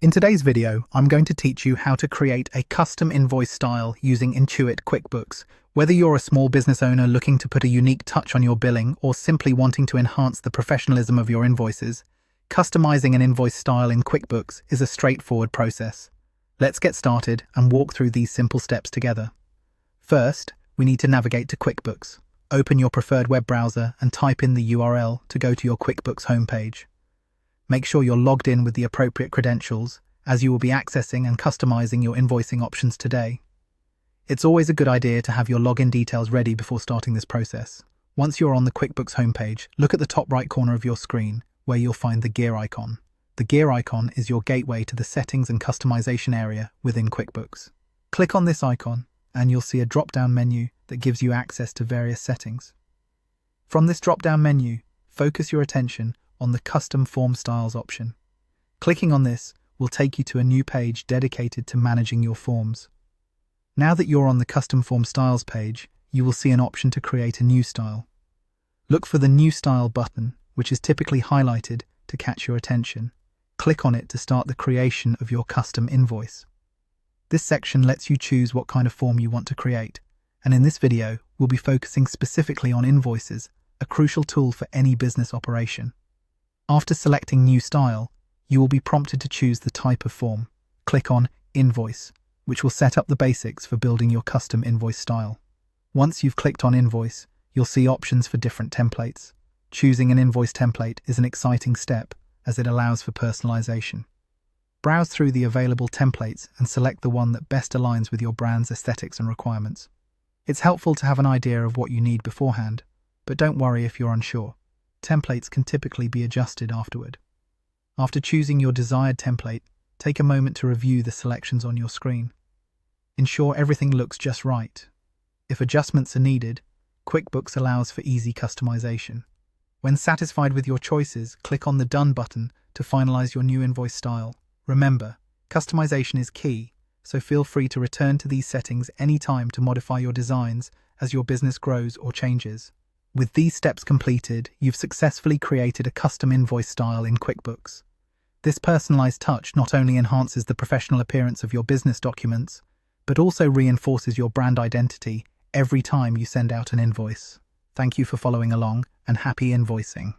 In today's video, I'm going to teach you how to create a custom invoice style using Intuit QuickBooks. Whether you're a small business owner looking to put a unique touch on your billing or simply wanting to enhance the professionalism of your invoices, customizing an invoice style in QuickBooks is a straightforward process. Let's get started and walk through these simple steps together. First, we need to navigate to QuickBooks. Open your preferred web browser and type in the URL to go to your QuickBooks homepage. Make sure you're logged in with the appropriate credentials, as you will be accessing and customizing your invoicing options today. It's always a good idea to have your login details ready before starting this process. Once you're on the QuickBooks homepage, look at the top right corner of your screen, where you'll find the gear icon. The gear icon is your gateway to the settings and customization area within QuickBooks. Click on this icon, and you'll see a drop-down menu that gives you access to various settings. From this drop-down menu, focus your attention on the Custom Form Styles option. Clicking on this will take you to a new page dedicated to managing your forms. Now that you're on the Custom Form Styles page, you will see an option to create a new style. Look for the New Style button, which is typically highlighted to catch your attention. Click on it to start the creation of your custom invoice. This section lets you choose what kind of form you want to create, and in this video, we'll be focusing specifically on invoices, a crucial tool for any business operation. After selecting New Style, you will be prompted to choose the type of form. Click on Invoice, which will set up the basics for building your custom invoice style. Once you've clicked on Invoice, you'll see options for different templates. Choosing an invoice template is an exciting step, as it allows for personalization. Browse through the available templates and select the one that best aligns with your brand's aesthetics and requirements. It's helpful to have an idea of what you need beforehand, but don't worry if you're unsure. Templates can typically be adjusted afterward. After choosing your desired template, take a moment to review the selections on your screen. Ensure everything looks just right. If adjustments are needed, QuickBooks allows for easy customization. When satisfied with your choices, click on the Done button to finalize your new invoice style. Remember, customization is key, so feel free to return to these settings anytime to modify your designs as your business grows or changes. With these steps completed, you've successfully created a custom invoice style in QuickBooks. This personalized touch not only enhances the professional appearance of your business documents, but also reinforces your brand identity every time you send out an invoice. Thank you for following along, and happy invoicing.